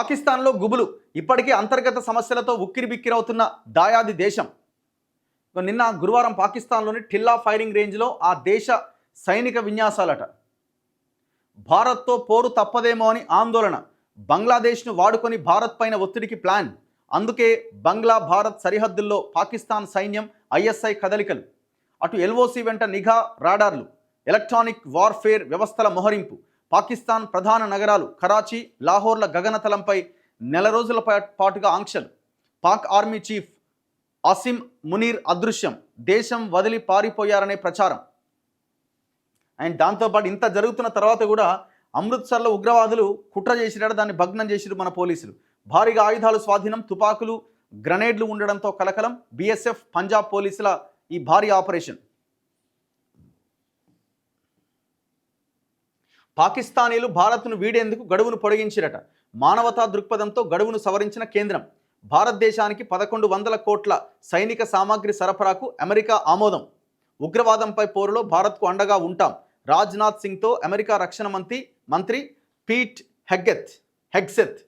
పాకిస్తాన్లో గుబులు ఇప్పటికే అంతర్గత సమస్యలతో ఉక్కిరిబిక్కిరవుతున్న దాయాది దేశం. నిన్న గురువారం పాకిస్తాన్లోని టిల్లా ఫైరింగ్ రేంజ్లో ఆ దేశ సైనిక విన్యాసాలట. భారత్తో పోరు తప్పదేమో అని ఆందోళన. బంగ్లాదేశ్ను వాడుకొని భారత్ పైన ఒత్తిడికి ప్లాన్. అందుకే బంగ్లా భారత్ సరిహద్దుల్లో పాకిస్తాన్ సైన్యం ఐఎస్ఐ కదలికలు. అటు ఎల్ఓసి వెంట నిఘా రాడార్లు, ఎలక్ట్రానిక్ వార్ఫేర్ వ్యవస్థల మోహరింపు. పాకిస్తాన్ ప్రధాన నగరాలు కరాచీ, లాహోర్ల గగనతలంపై నెల రోజుల పాటుగా ఆంక్షలు. పాక్ ఆర్మీ చీఫ్ అసిం మునీర్ అదృశ్యం, దేశం వదిలి పారిపోయారనే ప్రచారం. అండ్ దాంతోపాటు ఇంత జరుగుతున్న తర్వాత కూడా అమృత్సర్లో ఉగ్రవాదులు కుట్ర చేసినాడు, దాన్ని భగ్నం చేసిరు మన పోలీసులు. భారీగా ఆయుధాలు స్వాధీనం, తుపాకులు, గ్రనేడ్లు ఉండడంతో కలకలం. బీఎస్ఎఫ్, పంజాబ్ పోలీసుల ఈ భారీ ఆపరేషన్. పాకిస్తానీలు భారత్ను వీడేందుకు గడువును పొడిగించిరట. మానవతా దృక్పథంతో గడువును సవరించిన కేంద్రం. భారతదేశానికి 1100 కోట్ల సైనిక సామాగ్రి సరఫరాకు అమెరికా ఆమోదం. ఉగ్రవాదంపై పోరులో భారత్కు అండగా ఉంటాం. రాజ్నాథ్ సింగ్తో అమెరికా రక్షణ మంత్రి పీట్ హెగ్సెత్.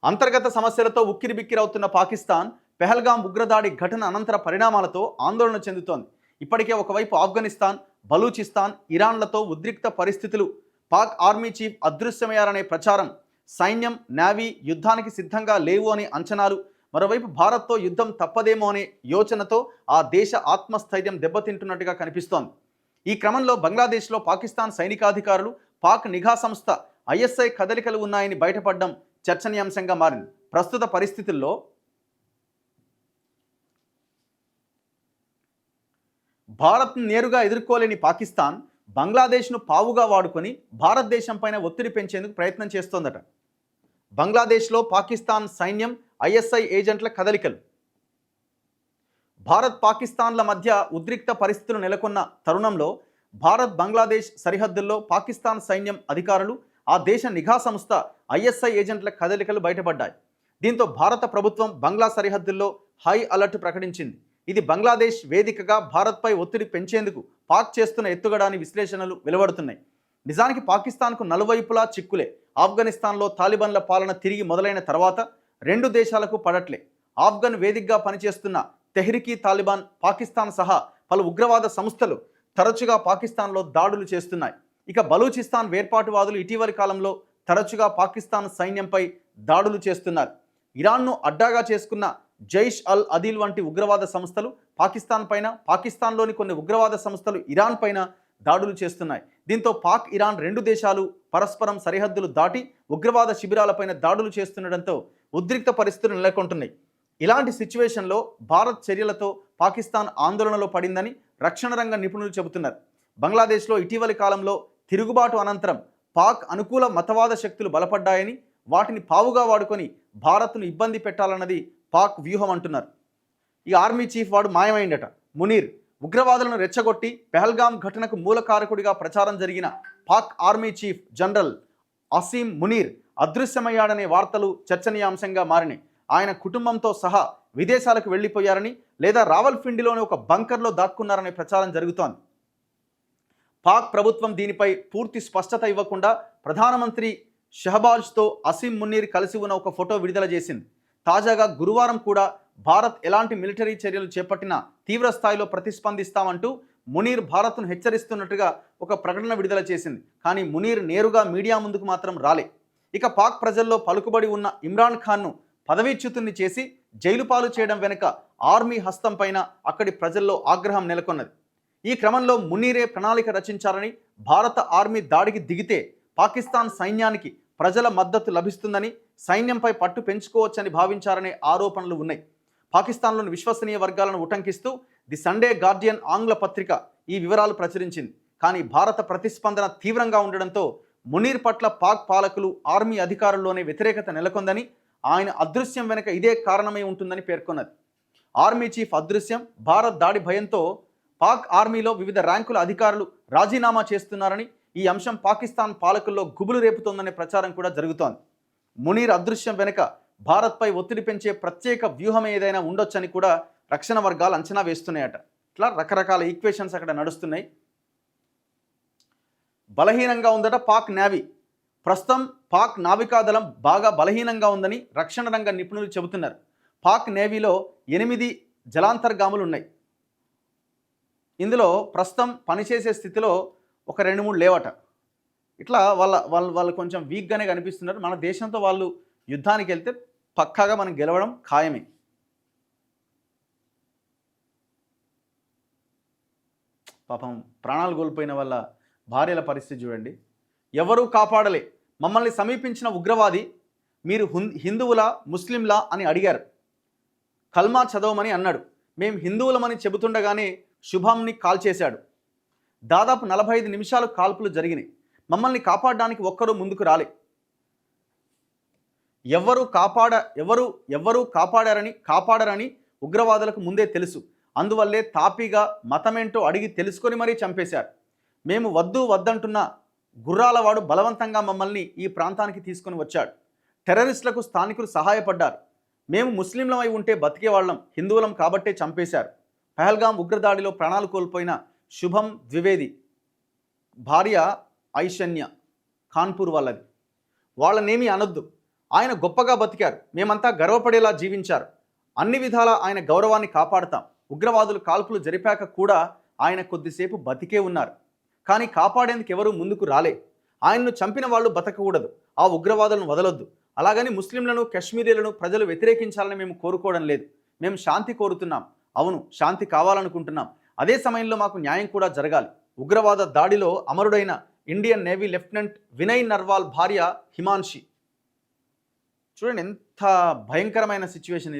అంతర్గత సమస్యలతో ఉక్కిరిబిక్కిరవుతున్న పాకిస్తాన్ పెహల్గాం ఉగ్రదాడి ఘటన అనంతర పరిణామాలతో ఆందోళన చెందుతోంది. ఇప్పటికే ఒకవైపు ఆఫ్ఘనిస్తాన్, బలూచిస్తాన్, ఇరాన్లతో ఉద్రిక్త పరిస్థితులు. పాక్ ఆర్మీ చీఫ్ అదృశ్యమయ్యారనే ప్రచారం. సైన్యం, నేవీ యుద్ధానికి సిద్ధంగా లేవు అనే అంచనాలు. మరోవైపు భారత్తో యుద్ధం తప్పదేమో అనే యోచనతో ఆ దేశ ఆత్మస్థైర్యం దెబ్బతింటున్నట్టుగా కనిపిస్తోంది. ఈ క్రమంలో బంగ్లాదేశ్లో పాకిస్తాన్ సైనికాధికారులు, పాక్ నిఘా సంస్థ ఐఎస్ఐ కదలికలు ఉన్నాయని బయటపడడం చర్చనీయాంశంగా మారింది. ప్రస్తుత పరిస్థితుల్లో భారత్ను నేరుగా ఎదుర్కోలేని పాకిస్తాన్ బంగ్లాదేశ్ను పావుగా వాడుకొని భారతదేశం పైన ఒత్తిడి పెంచేందుకు ప్రయత్నం చేస్తోందట. బంగ్లాదేశ్లో పాకిస్తాన్ సైన్యం, ఐఎస్ఐ ఏజెంట్ల కదలికలు. భారత్ పాకిస్తాన్ల మధ్య ఉద్రిక్త పరిస్థితులు నెలకొన్న తరుణంలో భారత్ బంగ్లాదేశ్ సరిహద్దుల్లో పాకిస్తాన్ సైన్యం అధికారులు, ఆ దేశ నిఘా సంస్థ ఐఎస్ఐ ఏజెంట్ల కదలికలు బయటపడ్డాయి. దీంతో భారత ప్రభుత్వం బంగ్లా సరిహద్దుల్లో హై అలర్ట్ ప్రకటించింది. ఇది బంగ్లాదేశ్ వేదికగా భారత్పై ఒత్తిడి పెంచేందుకు పాక్ చేస్తున్న ఎత్తుగడాని విశ్లేషణలు వెలువడుతున్నాయి. నిజానికి పాకిస్తాన్కు నలువైపులా చిక్కులే. ఆఫ్ఘనిస్తాన్లో తాలిబాన్ల పాలన తిరిగి మొదలైన తర్వాత రెండు దేశాలకు పడట్లే. ఆఫ్ఘన్ వేదికగా పనిచేస్తున్న తెహ్రికీ తాలిబాన్, పాకిస్తాన్ సహా పలు ఉగ్రవాద సంస్థలు తరచుగా పాకిస్తాన్లో దాడులు చేస్తున్నాయి. ఇక బలూచిస్తాన్ వేర్పాటువాదులు ఇటీవలి కాలంలో తరచుగా పాకిస్తాన్ సైన్యంపై దాడులు చేస్తున్నారు. ఇరాన్ను అడ్డాగా చేసుకున్న జైష్ అల్ అదిల్ వంటి ఉగ్రవాద సంస్థలు పాకిస్తాన్ పైన, పాకిస్తాన్లోని కొన్ని ఉగ్రవాద సంస్థలు ఇరాన్ పైన దాడులు చేస్తున్నాయి. దీంతో పాక్, ఇరాన్ రెండు దేశాలు పరస్పరం సరిహద్దులు దాటి ఉగ్రవాద శిబిరాలపైన దాడులు చేస్తుండటంతో ఉద్రిక్త పరిస్థితులు నెలకొంటున్నాయి. ఇలాంటి సిచ్యువేషన్లో భారత్ చర్యలతో పాకిస్తాన్ ఆందోళనలో పడిందని రక్షణ రంగ నిపుణులు చెబుతున్నారు. బంగ్లాదేశ్లో ఇటీవలి కాలంలో తిరుగుబాటు అనంతరం పాక్ అనుకూల మతవాద శక్తులు బలపడ్డాయని, వాటిని పావుగా వాడుకొని భారత్ను ఇబ్బంది పెట్టాలన్నది పాక్ వ్యూహం అంటున్నారు. ఈ ఆర్మీ చీఫ్ వాడు మాయమైందట. మునీర్ ఉగ్రవాదులను రెచ్చగొట్టి పెహల్గాం ఘటనకు మూలకారకుడిగా ప్రచారం జరిగిన Pak army chief general Asim Munir అదృశ్యమయ్యాడనే వార్తలు చర్చనీయాంశంగా మారినాయి. ఆయన కుటుంబంతో సహా విదేశాలకు వెళ్లిపోయారని, లేదా రావల్పిండిలోని ఒక బంకర్లో దాక్కున్నారనే ప్రచారం జరుగుతోంది. పాక్ ప్రభుత్వం దీనిపై పూర్తి స్పష్టత ఇవ్వకుండా ప్రధానమంత్రి షహబాజ్తో అసీం మునీర్ కలిసి ఉన్న ఒక ఫోటో విడుదల చేసింది. తాజాగా గురువారం కూడా భారత్ ఎలాంటి మిలిటరీ చర్యలు చేపట్టినా తీవ్ర స్థాయిలో ప్రతిస్పందిస్తామంటూ మునీర్ భారత్ను హెచ్చరిస్తున్నట్టుగా ఒక ప్రకటన విడుదల చేసింది. కానీ మునీర్ నేరుగా మీడియా ముందుకు మాత్రం రాలే. ఇక పాక్ ప్రజల్లో పలుకుబడి ఉన్న ఇమ్రాన్ ఖాన్ను పదవీచ్యుతుని చేసి జైలు పాలు చేయడం వెనుక ఆర్మీ హస్తం పైన అక్కడి ప్రజల్లో ఆగ్రహం నెలకొన్నది. ఈ క్రమంలో మునీరే ప్రణాళిక రచించారని, భారత ఆర్మీ దాడికి దిగితే పాకిస్తాన్ సైన్యానికి ప్రజల మద్దతు లభిస్తుందని, సైన్యంపై పట్టు పెంచుకోవచ్చని భావించారనే ఆరోపణలు ఉన్నాయి. పాకిస్తాన్లోని విశ్వసనీయ వర్గాలను ఉటంకిస్తూ ది సండే గార్డియన్ ఆంగ్ల పత్రిక ఈ వివరాలు ప్రచురించింది. కానీ భారత ప్రతిస్పందన తీవ్రంగా ఉండడంతో మునీర్ పట్ల పాక్ పాలకులు, ఆర్మీ అధికారుల్లోనే వ్యతిరేకత నెలకొందని, ఆయన అదృశ్యం వెనుక ఇదే కారణమై ఉంటుందని పేర్కొన్నది. ఆర్మీ చీఫ్ అదృశ్యం, భారత్ దాడి భయంతో పాక్ ఆర్మీలో వివిధ ర్యాంకుల అధికారులు రాజీనామా చేస్తున్నారని, ఈ అంశం పాకిస్తాన్ పాలకుల్లో గుబులు రేపుతోందనే ప్రచారం కూడా జరుగుతోంది. మునీర్ అదృశ్యం వెనుక భారత్పై ఒత్తిడి పెంచే ప్రత్యేక వ్యూహం ఏదైనా ఉండొచ్చని కూడా రక్షణ వర్గాలు అంచనా వేస్తున్నాయట. ఇట్లా రకరకాల ఈక్వేషన్స్ అక్కడ నడుస్తున్నాయి. బలహీనంగా ఉందట పాక్ నేవీ. ప్రస్తుతం పాక్ నావికాదళం బాగా బలహీనంగా ఉందని రక్షణ రంగ నిపుణులు చెబుతున్నారు. పాక్ నేవీలో 8 జలాంతర్గాములు ఉన్నాయి. ఇందులో ప్రస్తుతం పనిచేసే స్థితిలో ఒక 2-3 లేవట. ఇట్లా వాళ్ళు కొంచెం వీక్గానే కనిపిస్తున్నారు. మన దేశంతో వాళ్ళు యుద్ధానికి వెళ్తే పక్కాగా మనం గెలవడం ఖాయమే. పాపం ప్రాణాలు కోల్పోయిన వాళ్ళ భార్యల పరిస్థితి చూడండి. ఎవరూ కాపాడలే, మమ్మల్ని సమీపించిన ఉగ్రవాది మీరు హిందువులా ముస్లింలా అని అడిగారు. కల్మా చదవమని అన్నాడు. మేము హిందువులమని చెబుతుండగానే శుభంని కాల్ చేశాడు. దాదాపు 45 నిమిషాలు కాల్పులు జరిగినాయి. మమ్మల్ని కాపాడడానికి ఒక్కరూ ముందుకు రాలే. ఎవరు కాపాడరని ఉగ్రవాదులకు ముందే తెలుసు. అందువల్లే తాపీగా మతమేంటో అడిగి తెలుసుకొని మరీ చంపేశారు. మేము వద్దంటున్న గుర్రాలవాడు బలవంతంగా మమ్మల్ని ఈ ప్రాంతానికి తీసుకొని వచ్చాడు. టెర్రరిస్టులకు స్థానికులు సహాయపడ్డారు. మేము ముస్లింలమై ఉంటే బతికేవాళ్ళం, హిందువులం కాబట్టే చంపేశారు. పహల్గాం ఉగ్రదాడిలో ప్రాణాలు కోల్పోయిన శుభం ద్వివేది భార్య ఐషన్య కాన్పూర్ వాళ్ళది. వాళ్ళనేమీ అనొద్దు, ఆయన గొప్పగా బతికారు, మేమంతా గర్వపడేలా జీవించారు. అన్ని విధాలా ఆయన గౌరవాన్ని కాపాడుతాం. ఉగ్రవాదులు కాల్పులు జరిపాక కూడా ఆయన కొద్దిసేపు బతికే ఉన్నారు. కానీ కాపాడేందుకు ఎవరూ ముందుకు రాలే. ఆయన్ను చంపిన వాళ్ళు బతకకూడదు, ఆ ఉగ్రవాదులను వదలొద్దు. అలాగని ముస్లింలను, కశ్మీరీలను ప్రజలు వ్యతిరేకించాలని మేము కోరుకోవడం లేదు. మేము శాంతి కోరుతున్నాం. అవును, శాంతి కావాలనుకుంటున్నాం. అదే సమయంలో మాకు న్యాయం కూడా జరగాలి. ఉగ్రవాద దాడిలో అమరుడైన Indian navy lieutenant Vinay Narwal భార్య హిమాన్షి. చూడండి ఎంత భయంకరమైన సిచ్యువేషన్ ఇది.